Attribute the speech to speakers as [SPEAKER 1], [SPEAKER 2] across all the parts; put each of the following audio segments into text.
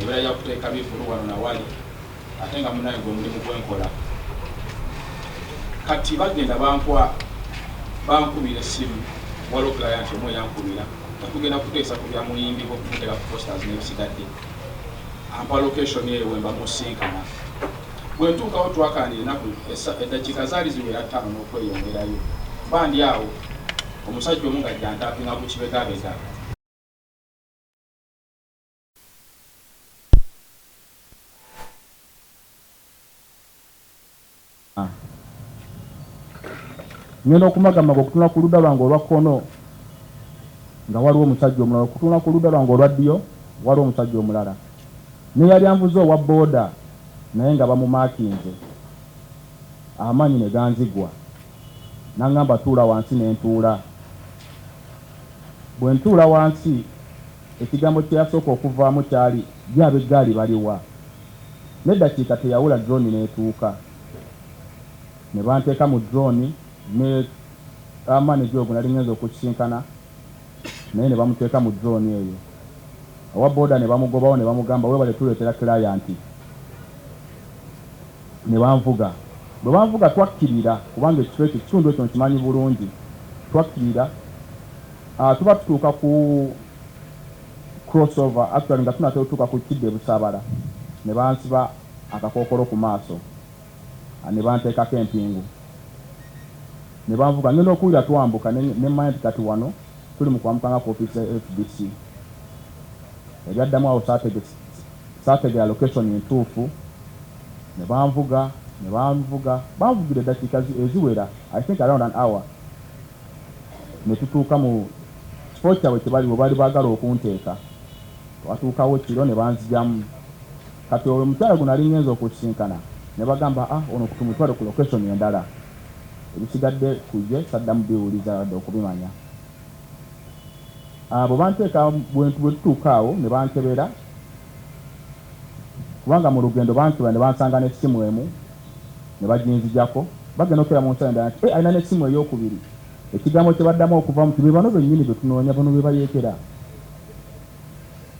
[SPEAKER 1] ebera ya kuteeka bifulu wano na wali ate nga munaye gwe mulimu gwenkola kati bagenda bankubira essimu waliwo client omwe yankubira tugenda kuteesa ku bya muyimbi bwokumuteeka ku posters n'ebisigadde ampa location eyo wemba musinkana bwe ntuukawo twakanira ennaku eddakiika zaali ziwera 5 n'okweyongerayo bandi awo omusajja omu nga jantapinga ku kibegabega ngenda okumagamaga okutunula ku ludda lwange olwa kkono nga waliwo omusajja omulala, okutunula ku ludda lwange olwa ddyo waliwo omusajja omulala ne yali anvuze owa booda naye nga bamumakinze amaanyi ne ganzigwa n'angamba tuula wansi ne ntuula. Bwe ntuula wansi ekigambo kye yasooka okuvaamu kyali gyab'eggaali baliwa n'eddakiika teyawula drone n'etuuka ne banteeka mu drone ne amaneja ogwo nali ngenza okukisinkana naye ne bamuteeka mu drone eyo. Owa booda ne bamugobawo ne bamugamba weebale tuleetera client ne banvuga. Bwe banvuga twakkirira kubanga ekifo ekyo ekitundu ekyo nkimanyi bulungi. Twakkirira tuba tutuuka ku crossover actually nga tunatera otuuka ku kidde busaabala ne bansiba akakookolo ku maaso ne banteekako empingu ne banvuga ngenda okuwulira twambuka ne mind kati wano tuli mu kwambukanga ku ofiisi ya FDC ebyaddamu awo saategera location entuufu ne banvuga banvugira eddakiika eziwera I think around an hour ne tutuuka mu kifo kyabwe kye baali baagala okunteeka. Twatuukawo kiro ne banzijamu kati oyo omukyala guno ali ngenza okukisinkana ne bagamba ono tumutwale ku location endala ebisigadde kujje saddamu biwuliza wadde okubimanya. Bwe banteeka bwe tutuuka awo ne bankebera kubanga mu lugendo bankebera ne bansanga n'essimu emu ne baginzijako bagenda okera mu nsala endala nti alina n'essimu ey'okubiri ekigambo kye baddamu okuvamu ti be bano bennyini be tunoonya bano be bayeekera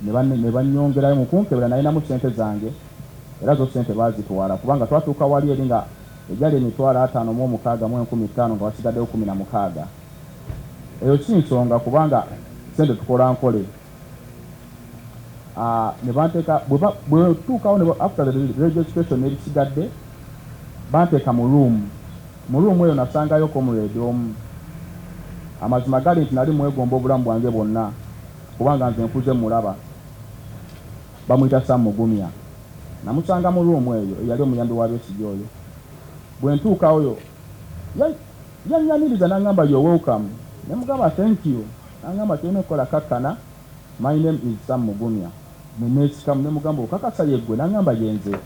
[SPEAKER 1] ne bannyongerayo mu kunkebera nalinamu ssente zange era zo ssente baazitwala kubanga twatuuka wali eri nga ejali emitwalo 5,600 mu 15,000 nga wasigaddeyo 16. Eyo si nsonga kubanga ssente tukola nkole. Ne banteeka bwe tutuukawo after the registration ebisigadde banteeka mu room eyo nasangayo comrade omu. Amazima gali nti nali mwegomba obulamu bwange bwonna kubanga nze nkuze mulaba bamuyita S.Mugumya. Namusanga mu room eyo eyali omuyambi wa Besigye oyo. Bwe ntuuka oyo yanyaniriza n'angamba you're welcome. Ne mugamba thank you. N'angamba tulina okukola kakkana. My name is S.Mugumya. Ne neesikamu ne mugamba okakasa yeggwe n'angamba yenze.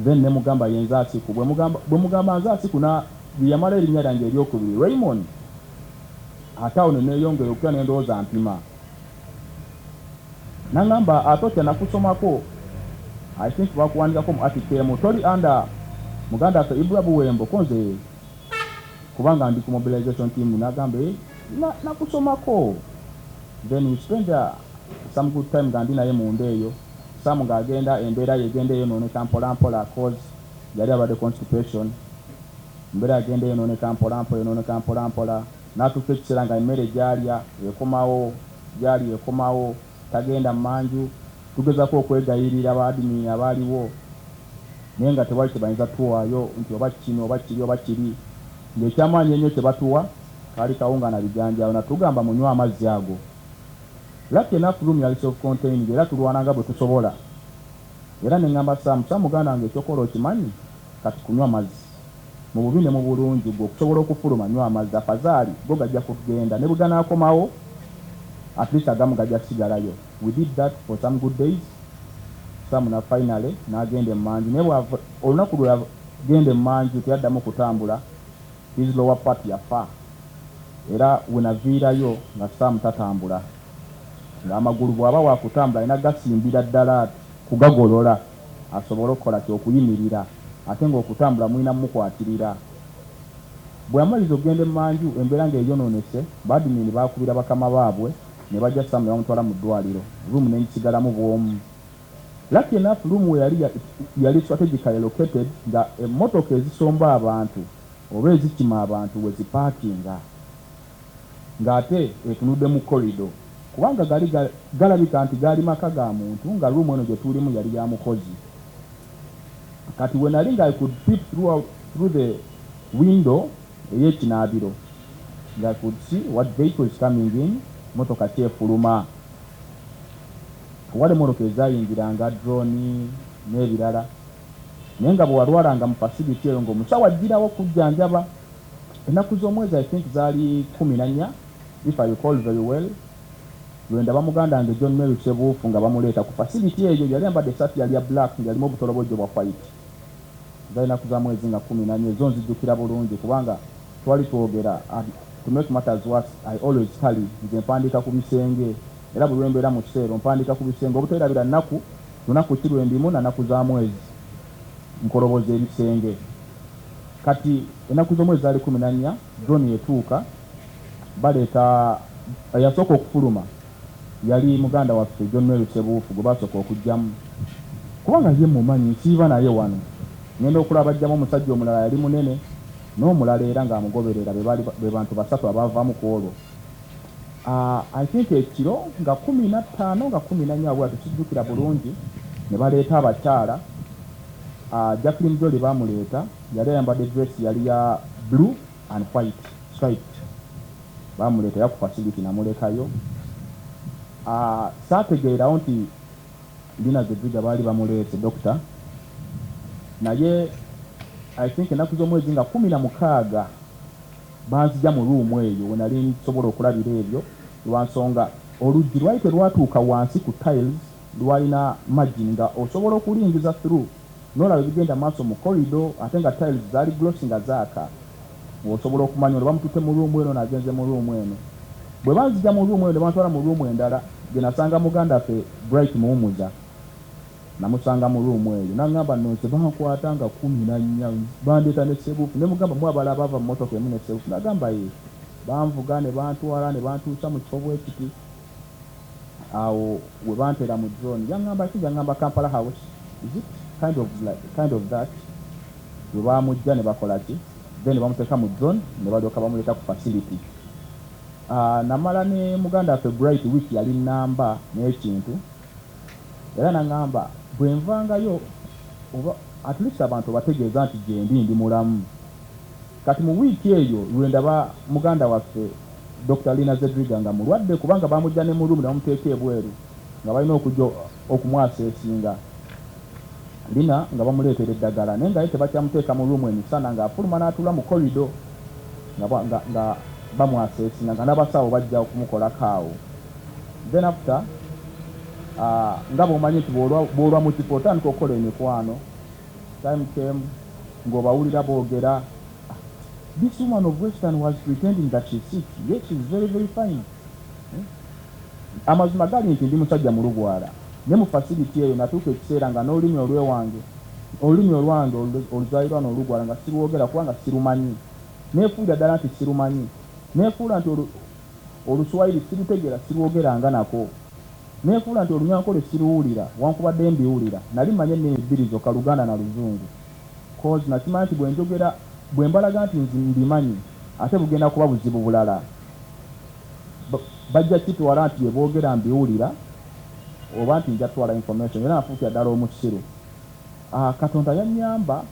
[SPEAKER 1] Then ne mugamba yenze Asiku. Bwe mugamba nze Asiku yamala erinnya lyange eryokubiri Raymond. Ate awo ne neeyongera okutya ne ndowooza mpima. N'angamba ate otya nakusomako I think bakuwandikako mu article toli under muganda affe Ibra Buwembo konze kubanga ndi ku mobilization team n'agamba nakusomako. Then we spend some good time nga ndi naye mu nda eyo. Samu ng'agenda embeera yegenda eyo nooneka mpolampola cause yali abadde constipation. Embeera agenda eyo nooneka mpolampola n'atuuka ekiseera nga emmere gyalya ekomawo tagenda manju. Tugezaako okwegayirira abaadimini abaaliwo naye nga tewali tebayinza tuwaayo nti oba kino oba kiri oba kiri. Ng'ekyamaanyi ennyo kye batuwa kaali kawunga na bijanjaalo natugamba munywa amazzi ago. Lucky enough room yali self-contained era tulwananga bwe tusobola. Era ne ngamba Sam muganda wange ekyokola okimanyi kati kunywa amazzi mu bubi ne mu bulungi gwe okusobola okufuluma nywa amazzi afazaali go gajja kugenda ne bwe ganaakomawo at least agamu gajja kusigalayo. We did that for some good days. Sam na finally n'agenda emmanju naye olunaku lwe yagenda emmanju teyaddamu kutambula. His lower part yafa era wenaviirayo nga Sam tatambula ng'amagulu bw'aba waakutambula alina gasimbira ddala kugagolola asobole okukola kyokuyimirira ate ng'okutambula mulina mukwatirira. Bwe yamaliza okugenda emmanju embeera ng'eyonoonese badimini baakubira bakama baabwe ne bajja Sam bamutwala mu ddwaliro room n'ekisigalamu bwomu. Lucky enough room we yali strategically located nga emmotoka ezisomba abantu oba ezikima abantu we zipaakinga ng'ate etunudde mu corridor kubanga galabika nti gaali maka ga muntu nga room eno gye tulimu yali ya mukozi. Kati we nali nga I could peep through the window ey'ekinaabiro nga I could see what vehicle is coming in, motoka kyefuluma. Wale moroka ezayingiranga drone n'ebirala. Naye nga bwe walwalanga mu facility eyo ng'omusawo ajjirawo kujjanjaba. Ennaku z'omwezi I think zaali 14, if I recall very well. Lwenda bamuganda nge John Mary Sebuufu nga bamuleeta ku facility eyo yali ambadde essaati yali ya black yalimu obutolobojjo bwa white. Zaali ennaku za mwezi nga 14 zo nzijjukira bulungi kubanga twali twogera to make matters worse I always carry nze mpandiika ku bisenge era buli lwembeera mu kiseera mpandiika ku bisenge obuteerabira nnaku lunaku ki lwendimu na nnaku za mwezi nkoloboza ebisenge. Kati ennaku z'omwezi zaali 14 drone yetuuka baleeta yasooka okufuluma yali muganda waffe John Mary Sebuufu gwe basooka okujjamu kubanga ye mumanyi nsiiba naye wano ngenda okulaba ajjamu omusajja omulala yali munene n'omulala era ng'amugoberera be bantu basatu abaavaamu ku olwo. I think ekiro nga 15 nga 14 bwatu kijjukira bulungi ne baleeta abakyala. Jacqueline Jolie bamuleeta yali ayambadde dress yali ya blue and white striped. Bamuleeta ya ku facility namulekayo. Saategeerawo nti Lina Zedriga baali bamuleese doctor naye I think ennaku z'omwezi nga 16 banzija mu room eyo we nali nsobola okulabira ebyo lwansonga oluggi lwali terwatuuka wansi ku tiles lwalina margin nga osobola okulingiza through n'olaba ebigenda maaso mu corridor ate nga tiles zaali glossy nga zaaka osobola okumanya olwo bamututte mu room eno n'agenze mu room eno. Bwe banzija mu room eno ne bantwala mu room endala gye nasanga muganda ffe Bright Muwumuza namusanga mu room eyo n'agamba nonse bankwata nga 14 bandeeta ne Sebuufu ne mugamba mwabala bava mu motoka emu ne Sebuufu n'agamba ye banvuga ne bantwala ne bantuusa mu kifo bwekiti awo we banteera mu drone yangamba Kampala House is it kind of that we bamujja ne bakola ki then bamuteeka mu drone ne balyoka bamuleeta ku facility. Namala ne muganda ffe Bright week yali namba n'ekintu era nangamba bwe nvangayo oba at least abantu bategeeza nti gye ndi mulamu. Kati mu wiiki eyo lwendaba muganda waffe Dr. Lina Zedriga nga mulwadde kubanga bamujja ne mu room ne bamuteeka ebweru nga balina okujja okumwaseesinga. Lina nga bamuleetera eddagala naye nga ye tebakyamuteeka mu room emisana ng'afuluma n'atuula mu corridor nga bamwaseesinga nga n'abasawo bajja okumukolako awo. Then after nga bw'omanyi nti bw'olwa mu kifo otandika okukola emikwano time came ng'obawulira boogera this woman of Western was pretending that she's sick yet she's very very fine. Amazima gali nti ndi musajja mulugwala ne mu facility eyo natuuka ekiseera nga n'olulimi olwange oluzaalirwa n'olugwala nga sirwogera kubanga sirumanyi neefuulira ddala nti sirumanyi neefuula nti oluswayiri sirutegeera sirwogeranga nako neefuula nti olunyankole siruwulira wankubadde mbiwulira nali manye ennimi bbiri zokka Luganda na Luzungu cause nakimanya nti bwe mbalaga nti mbimanyi ate bugenda kuba buzibu bulala bajja kitwala nti bye boogera mbiwulira oba nti nja twala information era nafuukira ddala omusiru. Katonda yannyamba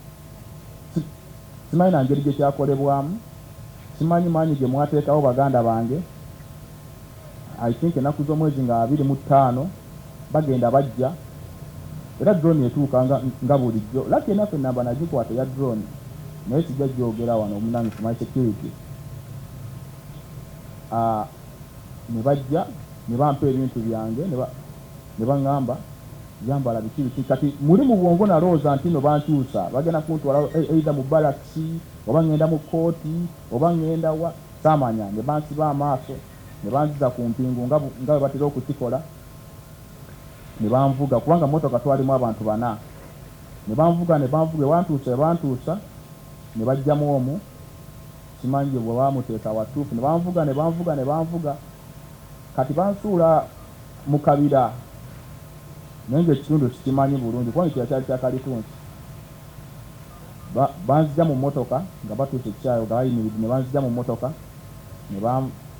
[SPEAKER 1] simanyi na ngeri gye kyakolebwamu simanyi maanyi gye mwateekawo baganda bange. I think ennaku z'omwezi nga 25 bagenda bajja era drone etuuka nga bulijjo. Lucky enough ennamba nagikwata ya drone naye kijja gyogera wano omunanyifu my security. Ne bajja ne bampa ebintu byange ne baŋŋamba yambala biki kati muli mu bwongo nalowooza nti no bankyusa bagenda kuntwala either mu barracks oba ngenda mu kooti oba ngenda wa saamanya ne bansiba amaaso ne banziza ku mpingu nga bwe batera okukikola ne banvuga kubanga motoka twalimu abantu 4 ne banvuga bantuusa ne bajjamu omu simanyi bwe bamuteeka watuufu ne banvuga kati bansuula mu kabira naye ng'ekitundu kikimanyi bulungi kuba ekira kyali kya Kalitunsi. Banzija mu mmotoka nga batuuse ekikyayo nga bayimiridde ne banzija mu mmotoka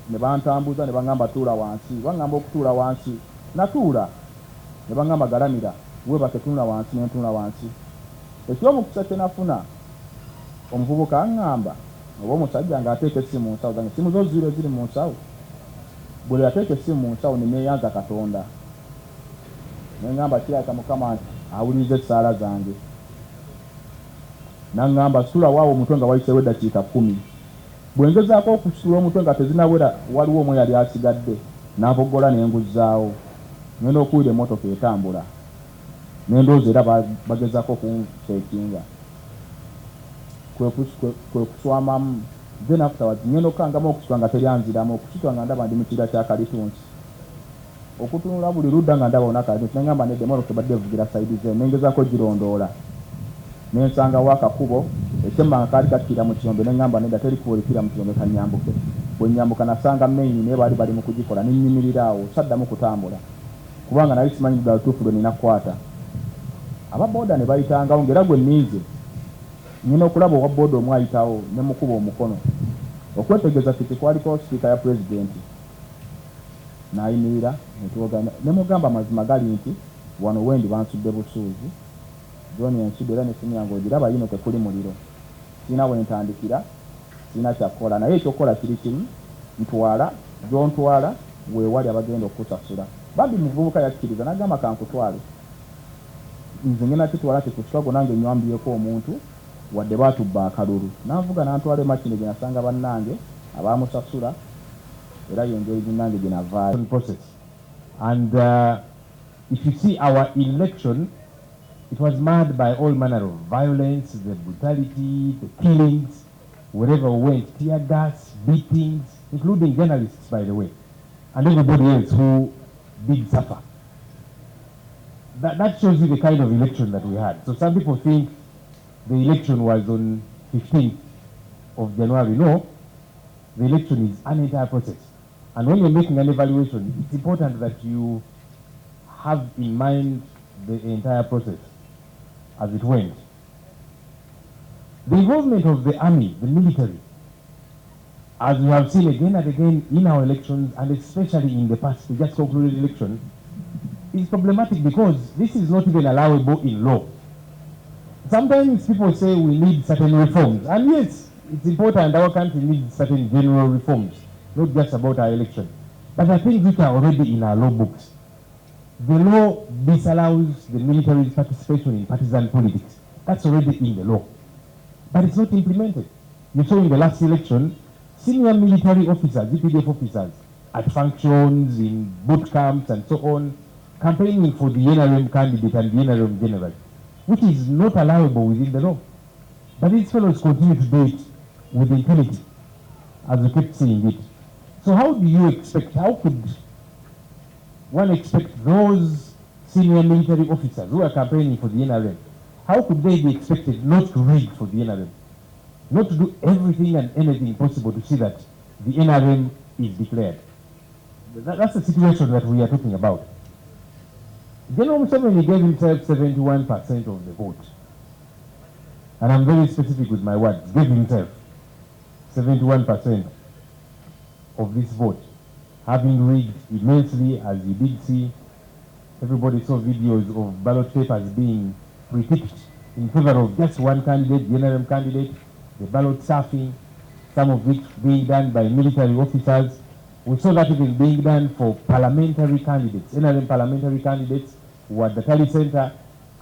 [SPEAKER 1] ne bantambuza ne baŋŋamba tuula wansi. Baŋŋamba okutuula wansi natuula ne baŋŋamba galamira weebake tunula wansi ne ntunula wansi. Eky'omukisa kye nafuna omuvubuka aŋŋamba oba omusajja ng'ateeka essimu mu nsawo zange, essimu zo ziro eziri mu nsawo. Buli yateeka essimu mu nsawo ne neeyanza Katonda ne ŋŋamba kirabika Mukama awuliriza essaala zange. Naŋŋamba sula waawo omutwe nga wayiseewo eddakiika 10. Bwe ngezaako okusula omutwe nga tezinawera waliwo omu yali asigadde n'avoggola ne nguzzaawo. Ngenda okuwulira emmotoka etambula n'endowooza era bagezaako okunseekinga. Kwe kuswamamu then afterwards ngenda okukangamu okusitula nga teryanziramu, okusitula nga ndaba ndi mu kibira kya Kalitunsi. Okutunula buli ludda nga ndaba ona Kalitunsi ne ŋŋamba nedda emmotoka ebadde evugira sayidi ze ne ngezaako girondoola. Ne nsangawo akakubo ekyemmanga kaali kakkira mu kiyombe ne ŋŋamba nedda teri kuba olikira mu kiyombe kannyambuke. Bwe nnyambuka nasanga maini naye bali mu kugikola ne nnyimirira awo saddamu kutambula kubanga nali simanyi ddala lutuufu lwe nina kukwata. Ababooda ne bayitangawo ng'era gwe nninze nina okulaba owa booda omu ayitawo ne mukuba omukono okwetegeeza kiti kwaliko sipiika ya pulezidenti. N'ayimirira ne mugamba mazima gali nti wano wendi bansudde busuuzi zoni ensudde era n'essimu yange ogiraba yino tekuli muliro. Sirina bwe ntandikira, sirina kyakukola naye ekyokukola kiri kimu, ntwala gy'ontwala weewali abagenda okukusasula. Bambi muvubuka yakkiriza n'agamba kankutwale. Nze ngenda kitwala tikusitwago nange nywambyeko omuntu wadde baatubba akalulu. N'anvuga n'antwala emakine gye nasanga bannange abaamusasula era y'engeri ginnange gye navaayo.
[SPEAKER 2] And if you see our election, it was marred by all manner of violence, the brutality, the killings, wherever we went, tear gas, beatings, including journalists, by the way, and everybody else who did suffer. That shows you the kind of election that we had. So some people think the election was on 15th of January. No, the election is an entire process. And when you're making an evaluation, it's important that you have in mind the entire process as it went. The involvement of the army, the military, as we have seen again and again in our elections, and especially in the past, we just concluded election, is problematic because this is not even allowable in law. Sometimes people say we need certain reforms, and yes, it's important, our country needs certain general reforms, not just about our election. But I think which are already in our law books. The law disallows the military's participation in partisan politics. That's already in the law. But it's not implemented. You saw in the last election, senior military officers, EPDF officers, at functions, in boot camps and so on, campaigning for the NRM candidate and the NRM general, which is not allowable within the law. But these fellows continue to do it with impunity, as we kept seeing it. So how do you expect, how could one expect those senior military officers who are campaigning for the NRM, how could they be expected not to rig for the NRM? Not to do everything and anything possible to see that the NRM is declared? That's the situation that we are talking about. General Museveni gave himself 71% of the vote. And I'm very specific with my words. Gave himself 71% of this vote, having rigged immensely, as you did see. Everybody saw videos of ballot papers being pre-ticked in favor of just one candidate, the NRM candidate, the ballot stuffing, some of which being done by military officers. We saw that even being done for parliamentary candidates, NRM parliamentary candidates who were at the Tally Center,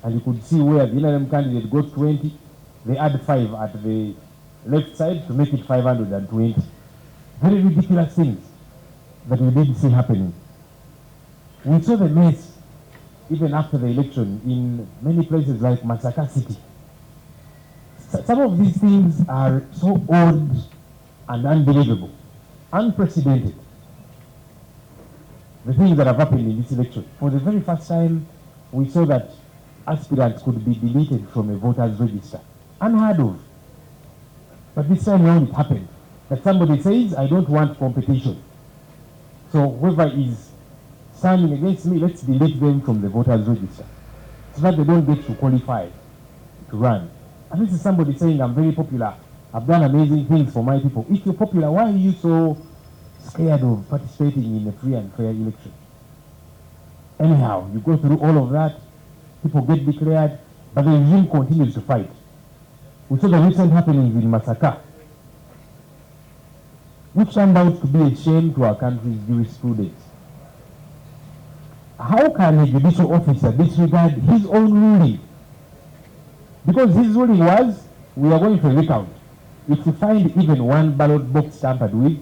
[SPEAKER 2] and you could see where the NRM candidate got 20, they add 5 at the left side to make it 520. Very ridiculous things that we did see happening. We saw the mess even after the election in many places like Masaka City. Some of these things are so odd and unbelievable, unprecedented. The things that have happened in this election. For the very first time, we saw that aspirants could be deleted from a voter's register. Unheard of. But this time around it happened. That somebody says, I don't want competition. So whoever is standing against me, let's delete them from the voters register so that they don't get to qualify to run. And this is somebody saying, I'm very popular, I've done amazing things for my people. If you're popular, why are you so scared of participating in a free and fair election? Anyhow, you go through all of that, people get declared, but the regime continues to fight. We saw the recent happenings in Masaka, which turned out to be a shame to our country's jurisprudence. How can a judicial officer disregard his own ruling? Because his ruling was, we are going to recount. If we find even one ballot box tampered with,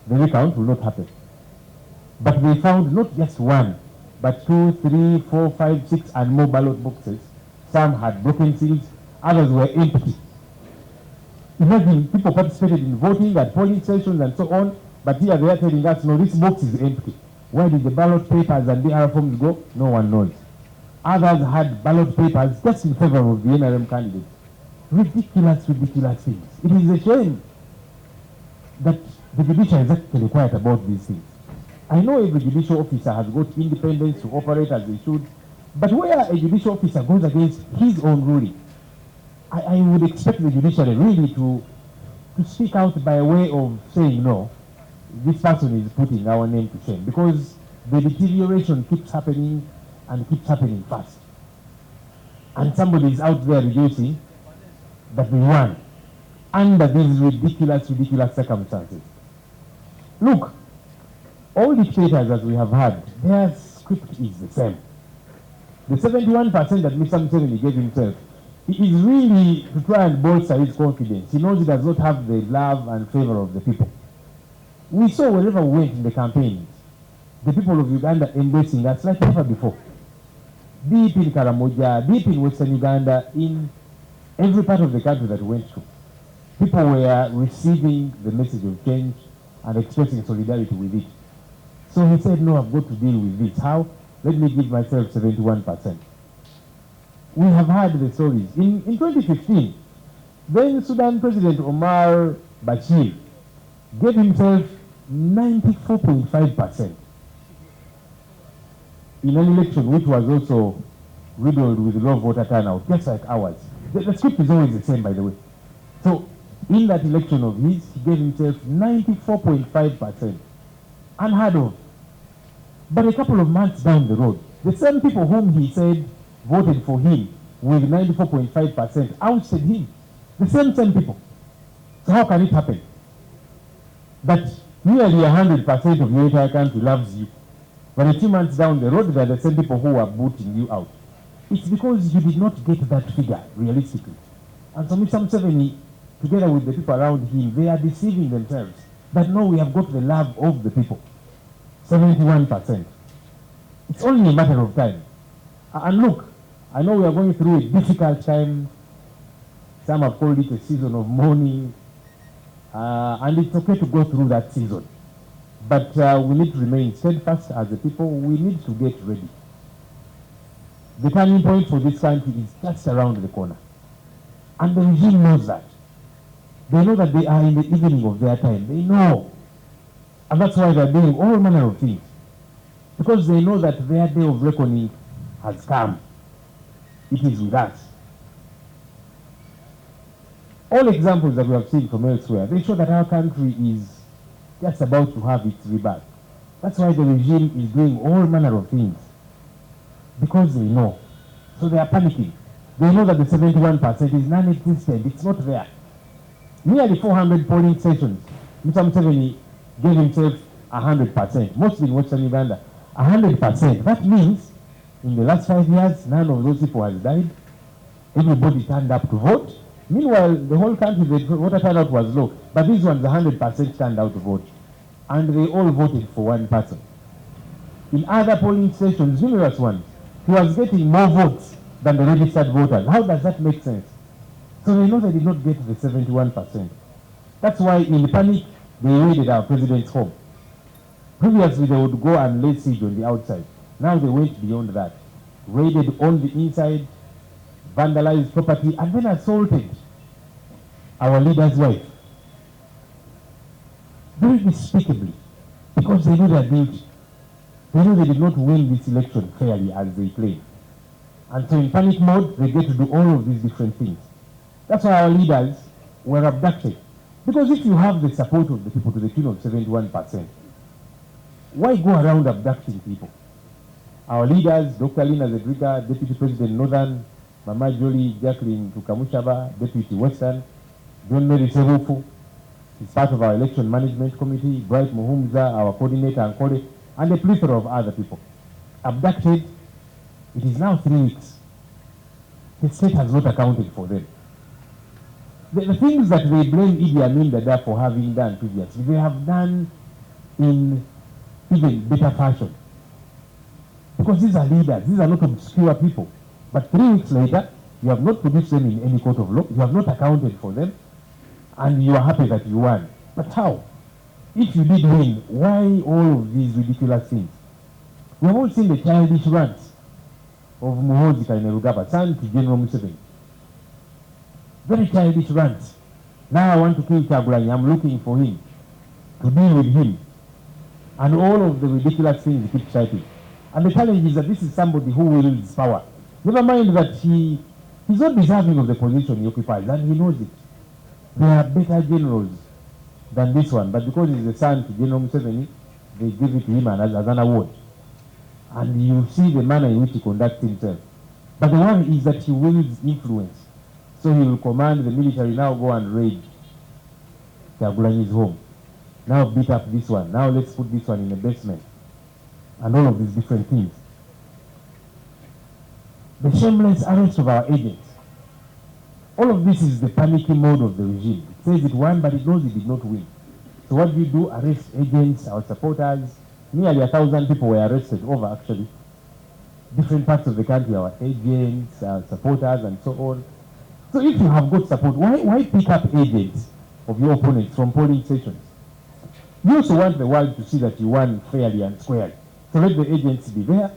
[SPEAKER 2] the recount will not happen. But they found not just one, but 2, 3, 4, 5, 6, and more ballot boxes. Some had broken seals, others were empty. Imagine people participated in voting at polling stations and so on, but here they are telling us, no, this box is empty. Where did the ballot papers and the other forms go? No one knows. Others had ballot papers just in favor of the NRM candidate. Ridiculous, ridiculous things. It is a shame that the judiciary is actually quiet about these things. I know every judicial officer has got independence to operate as they should, but where a judicial officer goes against his own ruling, I would expect the judiciary really to speak out by way of saying, no, this person is putting our name to shame, because the deterioration keeps happening and keeps happening fast. And somebody is out there reducing that we won under these ridiculous, ridiculous circumstances. Look, all dictators that we have had, their script is the same. The 71% that Mr. Museveni gave himself, it is really to try and bolster his confidence. He knows he does not have the love and favor of the people. We saw wherever we went in the campaigns, the people of Uganda embracing us like never before. Deep in Karamoja, deep in Western Uganda, in every part of the country that we went to, people were receiving the message of change and expressing solidarity with it. So he said, no, I've got to deal with this. How? Let me give myself 71%. We have heard the stories. In 2015, then Sudan President Omar Bashir gave himself 94.5% in an election which was also riddled with low voter turnout, just like ours. The script is always the same, by the way. So in that election of his, he gave himself 94.5%. Unheard of. But a couple of months down the road, the same people whom he said voted for him with 94.5% ousted him. The same people. So how can it happen that nearly 100% of your entire country loves you, but a few months down the road, they are the same people who are booting you out? It's because you did not get that figure realistically. And so Mr. Museveni, together with the people around him, they are deceiving themselves that no, we have got the love of the people. 71%. It's only a matter of time. And look, I know we are going through a difficult time. Some have called it a season of mourning. And it's okay to go through that season. But we need to remain steadfast as a people. We need to get ready. The turning point for this country is just around the corner. And the regime knows that. They know that they are in the evening of their time. They know. And that's why they're doing all manner of things. Because they know that their day of reckoning has come. It is with us. All examples that we have seen from elsewhere, they show that our country is just about to have its rebirth. That's why the regime is doing all manner of things. Because they know. So they are panicking. They know that the 71% is non-existent. It's not there. Nearly 400 polling stations. Mr. Museveni gave himself 100%, mostly in Western Uganda. 100%. That means in the last 5 years, none of those people has died. Everybody turned up to vote. Meanwhile, the whole country, the voter turnout was low. But these ones, 100% turned out to vote. And they all voted for one person. In other polling stations, numerous ones, he was getting more votes than the registered voters. How does that make sense? So they know they did not get the 71%. That's why in panic, they raided our president's home. Previously, they would go and lay siege on the outside. Now they went beyond that. Raided on the inside, vandalized property, and then assaulted our leader's wife. Very despicably. because they know they are guilty. They know they did not win this election fairly as they claim. And so in panic mode, they get to do all of these different things. That's why our leaders were abducted. Because if you have the support of the people to the tune of 71%, why go around abducting people? Our leaders, Dr. Lina Zedriga, Deputy President Northern, Mama Jolie, Jacqueline Tukamushaba, Deputy Western, John Mary Serufu, is part of our election management committee, Bright Muhumza, our coordinator and colleague, and a plethora of other people. Abducted, it is now 3 weeks. The state has not accounted for them. The things that they blame Idi Amin Dada for having done previously, they have done in even better fashion. Because these are leaders, these are not obscure people. But 3 weeks later, you have not produced them in any court of law, you have not accounted for them, and you are happy that you won. But how? If you did win, why all of these ridiculous things? We have all seen the childish rants of Muhoozi Kainerugaba, son to General Museveni. Very childish rants. Now I want to kill Kyagulanyi, I'm looking for him, to deal with him. And all of the ridiculous things he keeps citing. And the challenge is that this is somebody who wields power. Never mind that he's not deserving of the position he occupies, and he knows it. There are better generals than this one, but because he's the son to General Museveni, they give it to him as an award. And you see the manner in which he conducts himself. But the one is that he wields influence. So he will command the military, now go and raid Kyagulanyi's home. Now beat up this one. Now let's put this one in the basement. And all of these different things. The shameless arrest of our agents. All of this is the panicky mode of the regime. It says it won, but it knows it did not win. So what do you do? Arrest agents, our supporters. Nearly 1,000 people were arrested over, actually. Different parts of the country, our agents, our supporters, and so on. So if you have got support, why pick up agents of your opponents from polling stations? You also want the world to see that you won fairly and squarely. So let the agents be there.